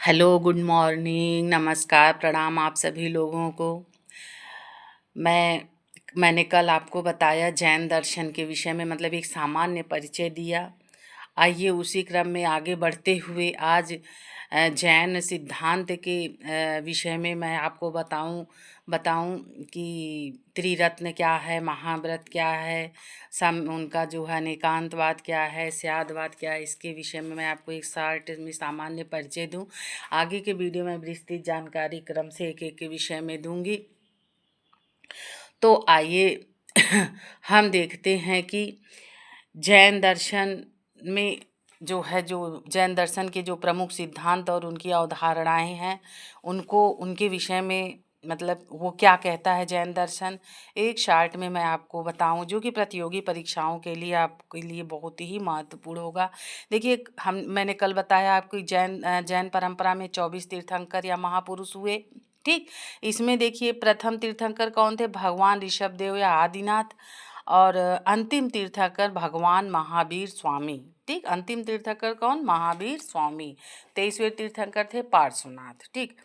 Hello, good morning, नमस्कार, प्रणाम आप सभी लोगों को। मैंने कल आपको बताया जैन दर्शन के विषय में, मतलब एक सामान्य परिचय दिया। आइए उसी क्रम में आगे बढ़ते हुए आज जैन सिद्धांत के विषय में मैं आपको बताऊं कि त्रिरत्न क्या है, महाव्रत क्या है, उनका जो है अनेकांतवाद क्या है, स्यादवाद क्या है, इसके विषय में मैं आपको एक शार्ट में सामान्य परिचय दूं। आगे के वीडियो में विस्तृत जानकारी क्रम से एक एक के विषय में दूंगी। तो आइए हम देखते हैं कि जैन दर्शन में जो जैन दर्शन के जो प्रमुख सिद्धांत और उनकी अवधारणाएं हैं, उनके विषय में, मतलब वो क्या कहता है जैन दर्शन, एक शार्ट में मैं आपको बताऊं, जो कि प्रतियोगी परीक्षाओं के लिए आपके लिए बहुत ही महत्वपूर्ण होगा। देखिए, मैंने कल बताया आपको जैन परंपरा में 24 तीर्थंकर या महापुरुष हुए। ठीक, इसमें देखिए प्रथम तीर्थंकर कौन थे? भगवान ऋषभदेव या आदिनाथ। और अंतिम तीर्थंकर भगवान महावीर स्वामी। ठीक, अंतिम तीर्थंकर कौन? महावीर स्वामी। 23वें तीर्थंकर थे पार्श्वनाथ। ठीक,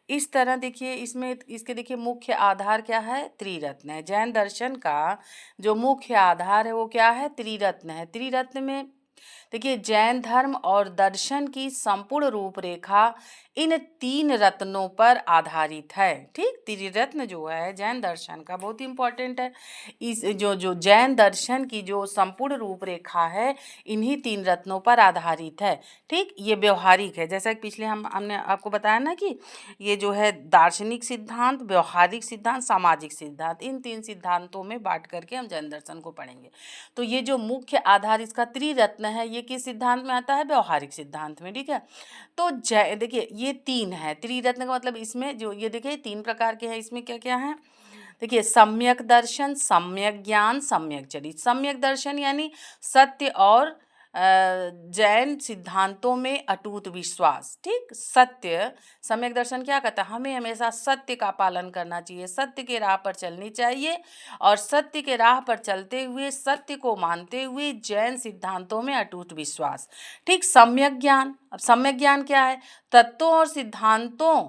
इस तरह देखिए इसके देखिए मुख्य आधार क्या है? त्रिरत्न है। जैन दर्शन का जो मुख्य आधार है वो क्या है? त्रिरत्न है। त्रिरत्न में देखिए जैन धर्म और दर्शन की संपूर्ण रूपरेखा इन 3 रत्नों पर आधारित है। ठीक, त्रिरत्न जो है जैन दर्शन का बहुत इंपॉर्टेंट है। इस जो जैन दर्शन की जो संपूर्ण रूपरेखा है इन्हीं 3 रत्नों पर आधारित है। ठीक, ये व्यवहारिक है, जैसा कि पिछले हमने आपको बताया ना कि ये जो है दार्शनिक सिद्धांत, व्यवहारिक सिद्धांत, सामाजिक सिद्धांत, इन 3 सिद्धांतों में बांट करके हम जैन दर्शन को पढ़ेंगे। तो ये जो मुख्य आधार इसका त्रिरत्न है, ये किस सिद्धांत में आता है? व्यवहारिक सिद्धांत में। ठीक है, तो देखिए ये 3 है। त्रिरत्न का मतलब इसमें जो ये देखिए 3 प्रकार के हैं। इसमें क्या क्या है? देखिए सम्यक दर्शन, सम्यक ज्ञान, सम्यक चरित। सम्यक दर्शन यानी सत्य और जैन सिद्धांतों में अटूट विश्वास। ठीक, सत्य, सम्यक दर्शन क्या कहता है? हमें हमेशा सत्य का पालन करना चाहिए, सत्य के राह पर चलनी चाहिए, और सत्य के राह पर चलते हुए, सत्य को मानते हुए जैन सिद्धांतों में अटूट विश्वास। ठीक, सम्यक ज्ञान। अब सम्यक ज्ञान क्या है? तत्वों और सिद्धांतों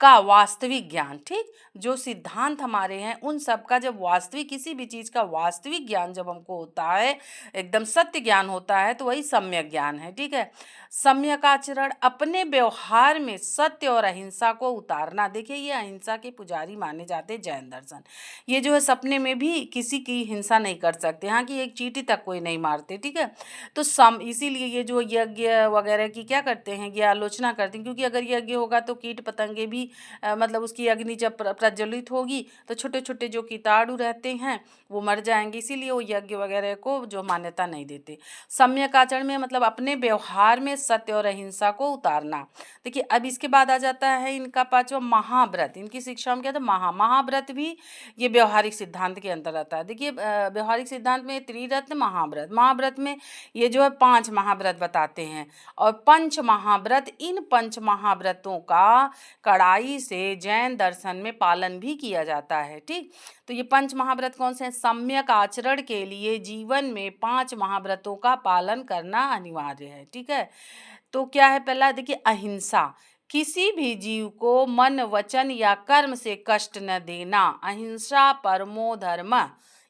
का वास्तविक ज्ञान। ठीक, जो सिद्धांत हमारे हैं उन सब का जब वास्तविक, किसी भी चीज़ का वास्तविक ज्ञान जब हमको होता है, एकदम सत्य ज्ञान होता है, तो वही सम्यक ज्ञान है। ठीक है, सम्यक आचरण, अपने व्यवहार में सत्य और अहिंसा को उतारना। देखिए ये अहिंसा के पुजारी माने जाते जैन दर्शन। ये जो है सपने में भी किसी की हिंसा नहीं कर सकते, हाँ, कि एक चींटी तक कोई नहीं मारते। ठीक है, तो इसीलिए ये जो यज्ञ वगैरह की क्या करते हैं, ये आलोचना करते हैं, क्योंकि अगर यज्ञ होगा तो कीट पतंगे भी मतलब उसकी अग्नि जब प्रज्वलित होगी तो छोटे छोटे जो कीटाणु रहते हैं वो मर जाएंगे, इसीलिए वो यज्ञ वगैरह को जो मान्यता नहीं देते। सम्यक आचरण में मतलब अपने व्यवहार में सत्य और अहिंसा को उतारना। देखिए अब इसके बाद आ जाता है इनका 5वां महाव्रत। इनकी शिक्षा में क्या था? महाव्रत भी ये व्यवहारिक सिद्धांत के अंतर आता है। देखिए व्यवहारिक सिद्धांत में त्रिरत्न, महाव्रत में ये जो है 5 महाव्रत बताते हैं, और पंच महाव्रत, इन पंच महाव्रतों का कड़ाई से जैन दर्शन में पालन भी किया जाता है। ठीक, तो ये पंच महाव्रत कौन से हैं? सम्यक आचरण के लिए जीवन में 5 महाव्रतों का पालन करना अनिवार्य है। ठीक है, तो क्या है? पहला देखिए अहिंसा, किसी भी जीव को मन, वचन या कर्म से कष्ट न देना। अहिंसा परमो धर्म।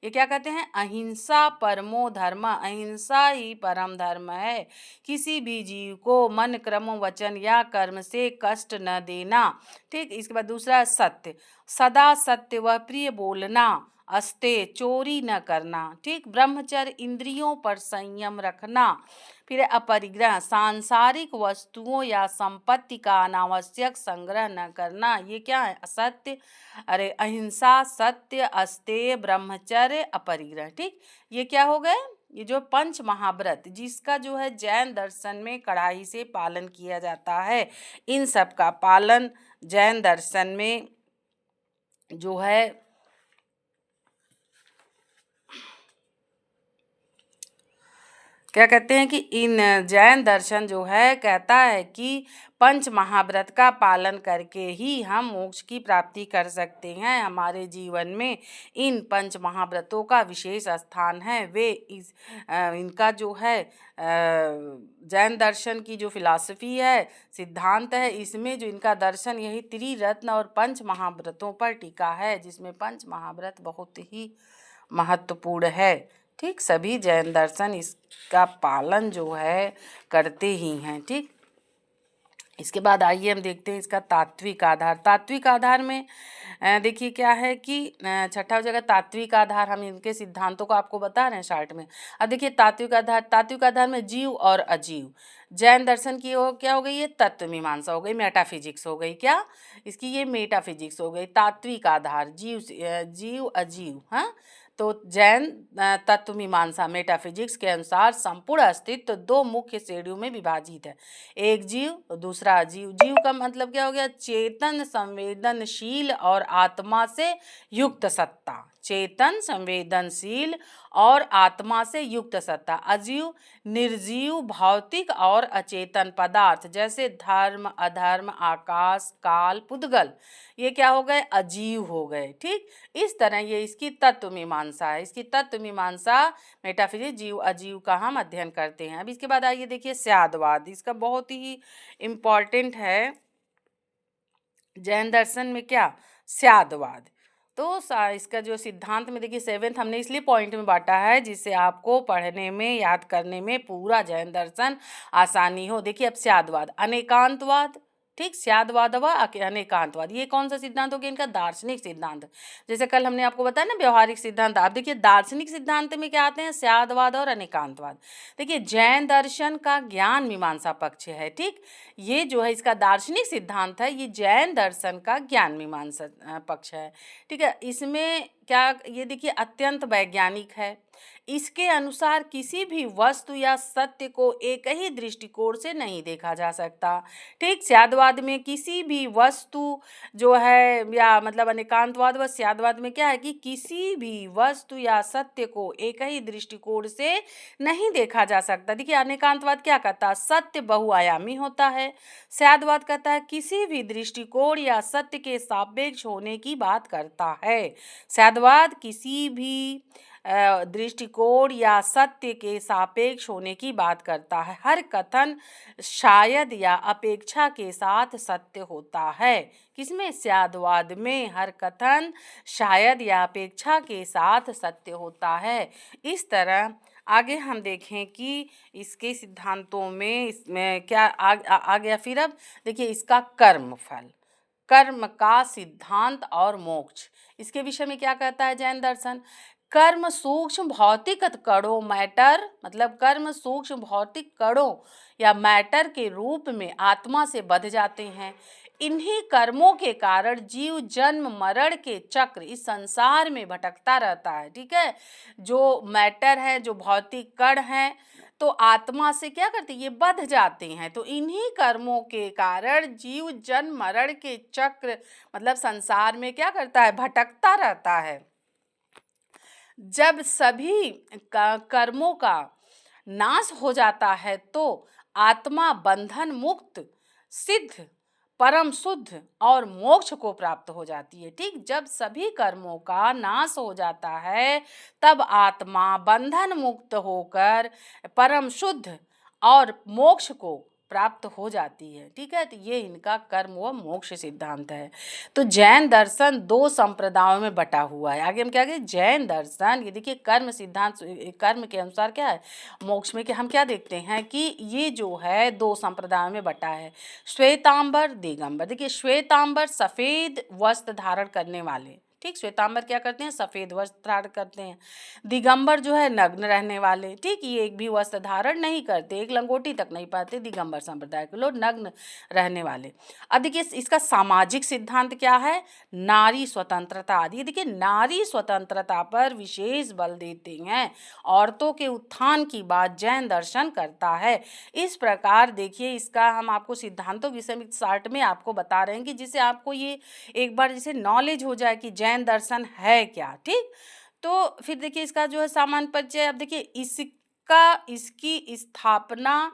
ये क्या कहते हैं? अहिंसा परमो धर्म, अहिंसा ही परम धर्म है। किसी भी जीव को मन, क्रम, वचन या कर्म से कष्ट न देना। ठीक, इसके बाद दूसरा है सत्य, सदा सत्य व प्रिय बोलना, अस्ते चोरी न करना। ठीक, ब्रह्मचर्य, इंद्रियों पर संयम रखना। फिर अपरिग्रह, सांसारिक वस्तुओं या संपत्ति का अनावश्यक संग्रह न करना। ये क्या है? असत्य, अरे अहिंसा, सत्य, अस्तेय, ब्रह्मचर्य, अपरिग्रह। ठीक, ये क्या हो गए? ये जो पंच महाव्रत जिसका जो है जैन दर्शन में कड़ाई से पालन किया जाता है, इन सब का पालन जैन दर्शन में जो है क्या कहते हैं कि इन जैन दर्शन जो है कहता है कि पंच महाव्रत का पालन करके ही हम मोक्ष की प्राप्ति कर सकते हैं। हमारे जीवन में इन पंच महाव्रतों का विशेष स्थान है। वे इनका जो है जैन दर्शन की जो फिलॉसफी है, सिद्धांत है, इसमें जो इनका दर्शन यही त्रिरत्न और पंच महाव्रतों पर टिका है, जिसमें पंच महाव्रत बहुत ही महत्वपूर्ण है। ठीक, सभी जैन दर्शन इसका पालन जो है करते ही हैं। ठीक, इसके बाद आइए हम देखते हैं इसका तात्विक आधार। तात्विक आधार में देखिए क्या है कि छठा जगह तात्विक आधार, हम इनके सिद्धांतों को आपको बता रहे हैं शार्ट में। अब देखिए तात्विक आधार में जीव और अजीव। जैन दर्शन की क्या हो गई, ये तत्व मीमांसा हो गई, मेटाफिजिक्स हो गई। क्या इसकी, ये मेटाफिजिक्स हो गई। तात्विक आधार जीव अजीव। हाँ, तो जैन तत्व मीमांसा मेटाफिजिक्स के अनुसार संपूर्ण अस्तित्व दो मुख्य श्रेणियों में विभाजित है, एक जीव दूसरा अजीव। जीव का मतलब क्या हो गया, चेतन संवेदनशील और आत्मा से युक्त सत्ता, चेतन संवेदनशील और आत्मा से युक्त सत्ता। अजीव निर्जीव भौतिक और अचेतन पदार्थ जैसे धर्म अधर्म आकाश काल पुद्गल, ये क्या हो गए, अजीव हो गए। ठीक, इस तरह ये इसकी तत्व मीमांसा है। इसकी तत्व मीमांसा मेटाफिजिक्स जीव अजीव का हम अध्ययन करते हैं। अब इसके बाद आइए देखिए स्यादवाद, इसका बहुत ही इम्पॉर्टेंट है जैन दर्शन में। क्या, स्यादवाद। तो इसका जो सिद्धांत में देखिए 7th हमने इसलिए पॉइंट में बांटा है जिससे आपको पढ़ने में याद करने में पूरा जैन दर्शन आसानी हो। देखिए अब स्यादवाद, अनेकांतवाद। ठीक, स्यादवाद व अनेकांतवाद, ये कौन सा सिद्धांत हो गया, इनका दार्शनिक सिद्धांत। जैसे कल हमने आपको बताया ना व्यवहारिक सिद्धांत, आप देखिए दार्शनिक सिद्धांत में क्या आते हैं, स्यादवाद और अनेकांतवाद। देखिए जैन दर्शन का ज्ञान मीमांसा पक्ष है। ठीक, ये जो है इसका दार्शनिक सिद्धांत है, ये जैन दर्शन का ज्ञान मीमांसा पक्ष है। ठीक है, इसमें क्या, ये देखिए अत्यंत वैज्ञानिक है। इसके अनुसार किसी भी वस्तु या सत्य को एक ही दृष्टिकोण से नहीं देखा जा सकता। ठीक, स्यादवाद में किसी भी वस्तु जो है, या मतलब अनेकांतवाद व स्यादवाद में क्या है कि किसी भी वस्तु या सत्य को एक ही दृष्टिकोण से नहीं देखा जा सकता। देखिए अनेकांतवाद क्या कहता है, सत्य बहुआयामी होता है। स्यादवाद कहता है किसी भी दृष्टिकोण या सत्य के सापेक्ष होने की बात करता है। स्यादवाद किसी भी दृष्टिकोण या सत्य के सापेक्ष होने की बात करता है। हर कथन शायद या अपेक्षा के साथ सत्य होता है। किसमें, स्यादवाद में हर कथन शायद या अपेक्षा के साथ सत्य होता है। इस तरह आगे हम देखें कि इसके सिद्धांतों में इसमें क्या आ गया। फिर अब देखिए इसका कर्मफल, कर्म का सिद्धांत और मोक्ष, इसके विषय में क्या कहता है जैन दर्शन। कर्म सूक्ष्म भौतिक कणों, मैटर मतलब कर्म सूक्ष्म भौतिक कणों या मैटर के रूप में आत्मा से बध जाते हैं। इन्हीं कर्मों के कारण जीव जन्म मरण के चक्र इस संसार में भटकता रहता है। ठीक है, जो मैटर है, जो भौतिक कण है, तो आत्मा से क्या करते हैं, ये बध जाते हैं। तो इन्हीं कर्मों के कारण जीव जन्म मरण के चक्र मतलब संसार में क्या करता है, भटकता रहता है। जब सभी कर्मों का नाश हो जाता है तो आत्मा बंधन मुक्त सिद्ध परम शुद्ध और मोक्ष को प्राप्त हो जाती है। ठीक, जब सभी कर्मों का नाश हो जाता है तब आत्मा बंधन मुक्त होकर परम शुद्ध और मोक्ष को प्राप्त हो जाती है। ठीक है, तो ये इनका कर्म व मोक्ष सिद्धांत है। तो जैन दर्शन दो संप्रदायों में बटा हुआ है। आगे हम क्या कहें, जैन दर्शन, ये देखिए कर्म सिद्धांत, कर्म के अनुसार क्या है, मोक्ष में क्या हम क्या देखते हैं कि ये जो है दो संप्रदायों में बटा है, श्वेतांबर दिगंबर। देखिए श्वेतांबर सफेद वस्त्र धारण करने वाले। ठीक, श्वेतांबर क्या करते हैं, सफेद वस्त्र धारण करते हैं। दिगंबर जो है नग्न रहने वाले। ठीक, ये एक भी वस्त्र धारण नहीं करते, एक लंगोटी तक नहीं पाते। दिगंबर संप्रदाय के लोग नग्न रहने वाले। अब देखिए इसका सामाजिक सिद्धांत क्या है, नारी स्वतंत्रता आदि। देखिए नारी स्वतंत्रता पर विशेष बल देते हैं। औरतों के उत्थान की बात जैन दर्शन करता है। इस प्रकार देखिए इसका हम आपको सिद्धांतों विषय में शार्ट में आपको बता रहे हैं कि जिससे आपको ये एक बार जैसे नॉलेज हो जाए कि जैन दर्शन है क्या। ठीक, तो फिर देखिए इसका जो है सामान्य परिचय। अब देखिए का इसकी स्थापना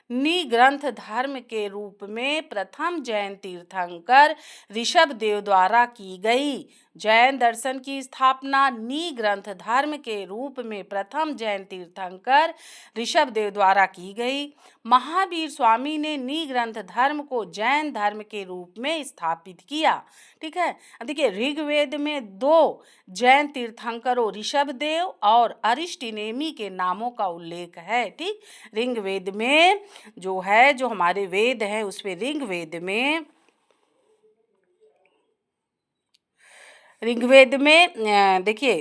निग्रंथ धर्म के रूप में प्रथम जैन तीर्थंकर ऋषभदेव द्वारा की गई। जैन दर्शन की स्थापना निग्रंथ धर्म के रूप में प्रथम जैन तीर्थंकर ऋषभदेव द्वारा की गई। महावीर स्वामी ने निग्रंथ धर्म को जैन धर्म के रूप में स्थापित किया। ठीक है, अब देखिए ऋग्वेद में 2 जैन तीर्थंकरों ऋषभदेव और अरिष्टनेमी के नामों का उल्लेख है। ठीक, ऋग्वेद में जो है, जो हमारे वेद हैं उसमें ऋग्वेद में देखिए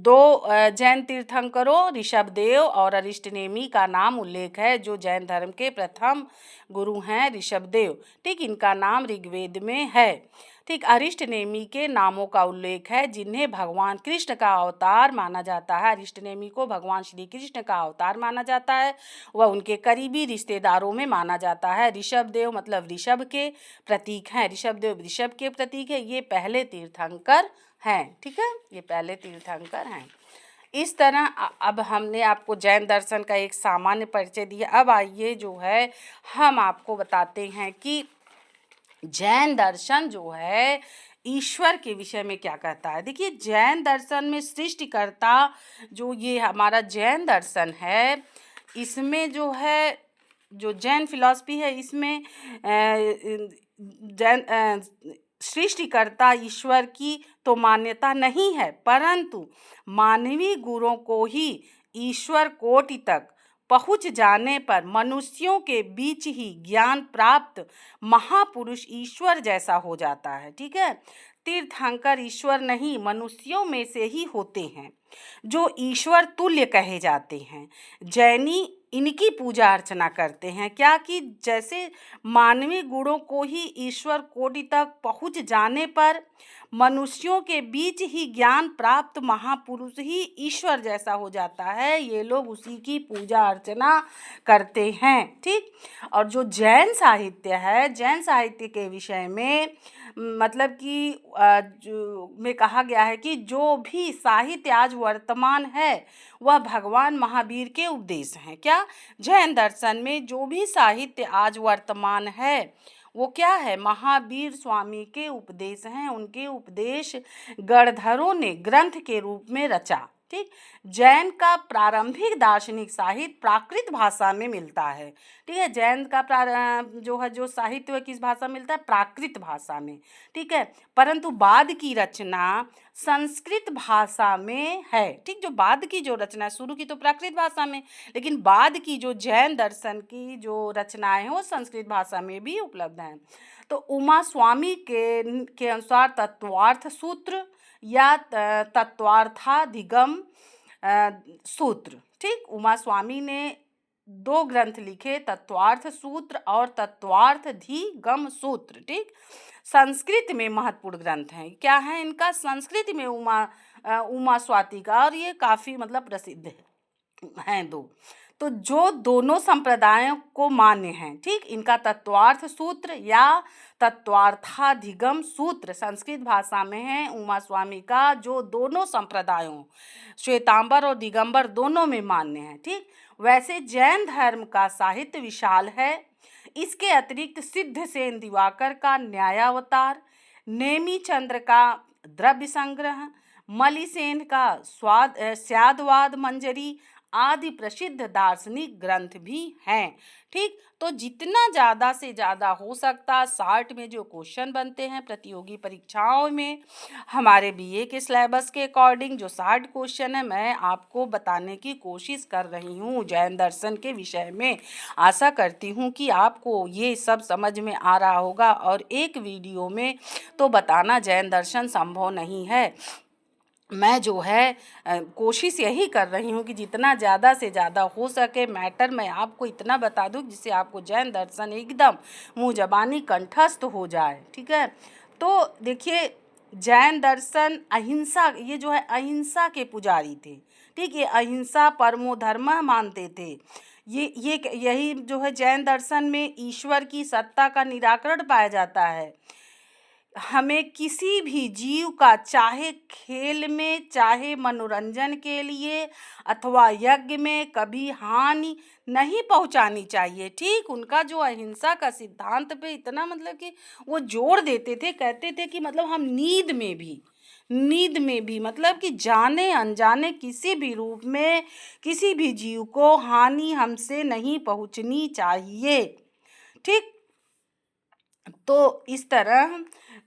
2 जैन तीर्थंकरों ऋषभदेव और अरिष्टनेमी का नाम उल्लेख है, जो जैन धर्म के प्रथम गुरु हैं ऋषभदेव। ठीक, इनका नाम ऋग्वेद में है। ठीक, अरिष्टनेमी के नामों का उल्लेख है जिन्हें भगवान कृष्ण का अवतार माना जाता है। अरिष्टनेमी को भगवान श्री कृष्ण का अवतार माना जाता है, वह उनके करीबी रिश्तेदारों में माना जाता है। ऋषभदेव मतलब ऋषभ के प्रतीक हैं, ऋषभदेव ऋषभ के प्रतीक है। ये पहले तीर्थंकर हैं। ठीक है, ये पहले तीर्थंकर हैं। इस तरह अब हमने आपको जैन दर्शन का एक सामान्य परिचय दिया। अब आइए जो है हम आपको बताते हैं कि जैन दर्शन जो है ईश्वर के विषय में क्या कहता है। देखिए जैन दर्शन में सृष्टिकर्ता, जो ये हमारा जैन दर्शन है, इसमें जो है, जो जैन फिलॉसफी है, इसमें जैन सृष्टिकर्ता ईश्वर की तो मान्यता नहीं है, परंतु मानवीय गुणों को ही ईश्वर कोटि तक पहुँच जाने पर मनुष्यों के बीच ही ज्ञान प्राप्त महापुरुष ईश्वर जैसा हो जाता है। ठीक है, तीर्थंकर ईश्वर नहीं, मनुष्यों में से ही होते हैं जो ईश्वर तुल्य कहे जाते हैं। जैनी इनकी पूजा अर्चना करते हैं। क्या कि जैसे मानवीय गुणों को ही ईश्वर कोटि तक पहुँच जाने पर मनुष्यों के बीच ही ज्ञान प्राप्त महापुरुष ही ईश्वर जैसा हो जाता है, ये लोग उसी की पूजा अर्चना करते हैं। ठीक, और जो जैन साहित्य है, जैन साहित्य के विषय में मतलब कि जो में कहा गया है कि जो भी साहित्य आज वर्तमान है वह भगवान महावीर के उपदेश हैं। क्या, जैन दर्शन में जो भी साहित्य आज वर्तमान है वो क्या है, महावीर स्वामी के उपदेश हैं। उनके उपदेश गणधरों ने ग्रंथ के रूप में रचा। ठीक, जैन का प्रारंभिक दार्शनिक साहित्य प्राकृत भाषा में मिलता है। ठीक है, जैन का जो है, जो साहित्य वह किस भाषा में मिलता है, प्राकृत भाषा में। ठीक है, परंतु बाद की रचना संस्कृत भाषा में है। ठीक, जो बाद की जो रचना है, शुरू की तो प्राकृत भाषा में, लेकिन बाद की जो जैन दर्शन की जो रचनाएं हैं वो संस्कृत भाषा में भी उपलब्ध हैं। तो उमा स्वामी के अनुसार तत्वार्थ सूत्र या तत्वार्थाधिगम सूत्र। ठीक, उमा स्वामी ने 2 ग्रंथ लिखे, तत्वार्थ सूत्र और तत्वार्थाधिगम सूत्र। ठीक, संस्कृत में महत्वपूर्ण ग्रंथ हैं। क्या है इनका, संस्कृत में उमा स्वाति का, और ये काफ़ी मतलब प्रसिद्ध हैं 2। तो जो दोनों संप्रदायों को मान्य हैं। ठीक, इनका तत्वार्थ सूत्र या तत्वार्थाधिगम सूत्र संस्कृत भाषा में है। उमा स्वामी का जो दोनों संप्रदायों श्वेतांबर और दिगंबर दोनों में मान्य है। ठीक, वैसे जैन धर्म का साहित्य विशाल है। इसके अतिरिक्त सिद्धसेन दिवाकर का न्यायावतार, नेमी चंद्र का द्रव्य संग्रह, मलिसेन का स्यादवाद मंजरी आदि प्रसिद्ध दार्शनिक ग्रंथ भी हैं। ठीक, तो जितना ज़्यादा से ज़्यादा हो सकता 60 में जो क्वेश्चन बनते हैं प्रतियोगी परीक्षाओं में, हमारे बीए के सिलेबस के अकॉर्डिंग जो 60 क्वेश्चन है, मैं आपको बताने की कोशिश कर रही हूँ जैन दर्शन के विषय में। आशा करती हूँ कि आपको ये सब समझ में आ रहा होगा, और एक वीडियो में तो बताना जैन दर्शन संभव नहीं है। मैं जो है कोशिश यही कर रही हूँ कि जितना ज़्यादा से ज़्यादा हो सके मैटर मैं आपको इतना बता दूँ जिससे आपको जैन दर्शन एकदम मुँह ज़बानी कंठस्थ हो जाए। ठीक है, तो देखिए जैन दर्शन अहिंसा, ये जो है अहिंसा के पुजारी थे। ठीक, ये अहिंसा परमो धर्म मानते थे। यही जो है जैन दर्शन में ईश्वर की सत्ता का निराकरण पाया जाता है। हमें किसी भी जीव का, चाहे खेल में, चाहे मनोरंजन के लिए अथवा यज्ञ में, कभी हानि नहीं पहुंचानी चाहिए। ठीक, उनका जो अहिंसा का सिद्धांत पे इतना मतलब कि वो जोर देते थे, कहते थे कि मतलब हम नींद में भी मतलब कि जाने अनजाने किसी भी रूप में किसी भी जीव को हानि हमसे नहीं पहुंचनी चाहिए। ठीक, तो इस तरह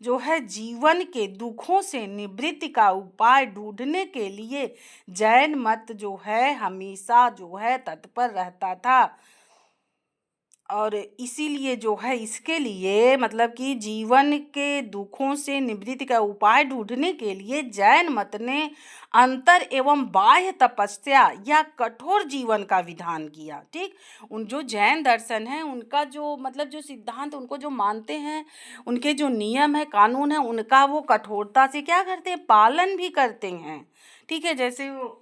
जो है जीवन के दुखों से निवृत्ति का उपाय ढूंढने के लिए जैन मत जो है हमेशा जो है तत्पर रहता था। और इसीलिए जो है इसके लिए मतलब कि जीवन के दुखों से निवृत्ति का उपाय ढूंढने के लिए जैन मत ने अंतर एवं बाह्य तपस्या या कठोर जीवन का विधान किया। ठीक, उन जो जैन दर्शन है उनका जो मतलब जो सिद्धांत उनको जो मानते हैं, उनके जो नियम है, कानून है, उनका वो कठोरता से क्या करते हैं, पालन भी करते हैं। ठीक है, जैसे वो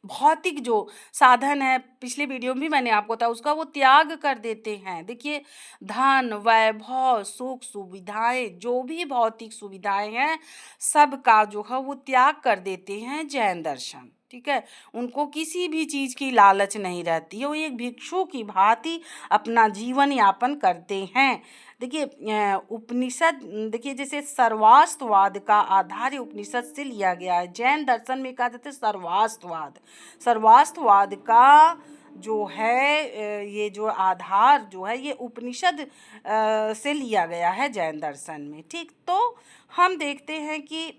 भौतिक जो साधन है, पिछले वीडियो में भी मैंने आपको बताया, उसका वो त्याग कर देते हैं। देखिए, धन, वैभव, सुख सुविधाएं, जो भी भौतिक सुविधाएं हैं, सबका जो है वो त्याग कर देते हैं जैन दर्शन। ठीक है, उनको किसी भी चीज की लालच नहीं रहती है, वो एक भिक्षु की भांति अपना जीवन यापन करते हैं। देखिए उपनिषद, देखिए जैसे सर्वास्तवाद का आधार उपनिषद से लिया गया है। जैन दर्शन में कहा जाता है सर्वास्तवाद का जो है ये जो आधार जो है ये उपनिषद से लिया गया है जैन दर्शन में। ठीक, तो हम देखते हैं कि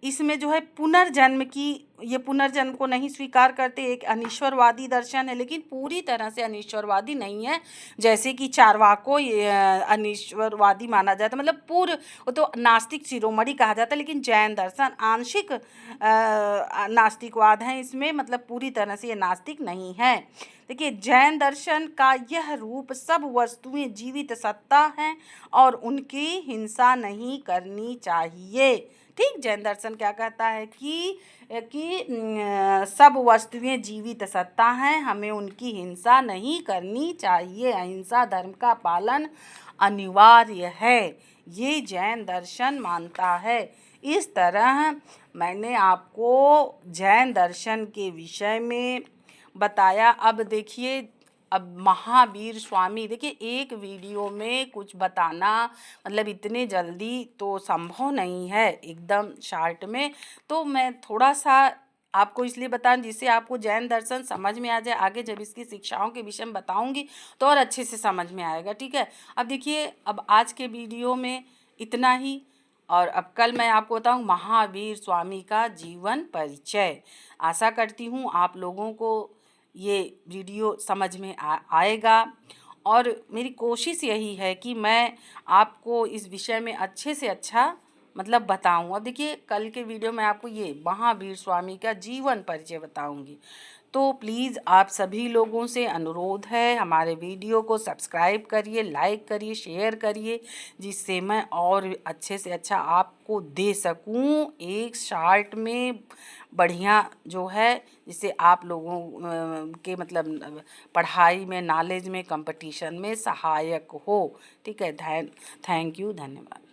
इसमें जो है पुनर्जन्म की, ये पुनर्जन्म को नहीं स्वीकार करते, एक अनीश्वरवादी दर्शन है, लेकिन पूरी तरह से अनीश्वरवादी नहीं है। जैसे कि चारवाको ये अनीश्वरवादी माना जाता है, मतलब पूर्ण, वो तो नास्तिक शिरोमणि कहा जाता है, लेकिन जैन दर्शन आंशिक नास्तिकवाद है इसमें, मतलब पूरी तरह से ये नास्तिक नहीं है। देखिए, जैन दर्शन का यह रूप सब वस्तुएं जीवित सत्ता हैं और उनकी हिंसा नहीं करनी चाहिए। ठीक, जैन दर्शन क्या कहता है कि सब वस्तुएं जीवित सत्ता हैं, हमें उनकी हिंसा नहीं करनी चाहिए, अहिंसा धर्म का पालन अनिवार्य है, ये जैन दर्शन मानता है। इस तरह मैंने आपको जैन दर्शन के विषय में बताया। अब देखिए, अब महावीर स्वामी, देखिए एक वीडियो में कुछ बताना मतलब इतने जल्दी तो संभव नहीं है एकदम शार्ट में, तो मैं थोड़ा सा आपको इसलिए बताऊं जिससे आपको जैन दर्शन समझ में आ जाए। आगे जब इसकी शिक्षाओं के विषय में बताऊंगी तो और अच्छे से समझ में आएगा। ठीक है, अब देखिए, अब आज के वीडियो में इतना ही, और अब कल मैं आपको बताऊं महावीर स्वामी का जीवन परिचय। आशा करती हूँ आप लोगों को ये वीडियो समझ में आएगा, और मेरी कोशिश यही है कि मैं आपको इस विषय में अच्छे से अच्छा मतलब बताऊं। अब देखिए, कल के वीडियो में आपको ये महावीर स्वामी का जीवन परिचय बताऊंगी। तो प्लीज़ आप सभी लोगों से अनुरोध है, हमारे वीडियो को सब्सक्राइब करिए, लाइक करिए, शेयर करिए, जिससे मैं और अच्छे से अच्छा आपको दे सकूं एक शार्ट में बढ़िया जो है, जिससे आप लोगों के मतलब पढ़ाई में, नॉलेज में, कंपटीशन में सहायक हो। ठीक है, थैंक यू, धन्यवाद।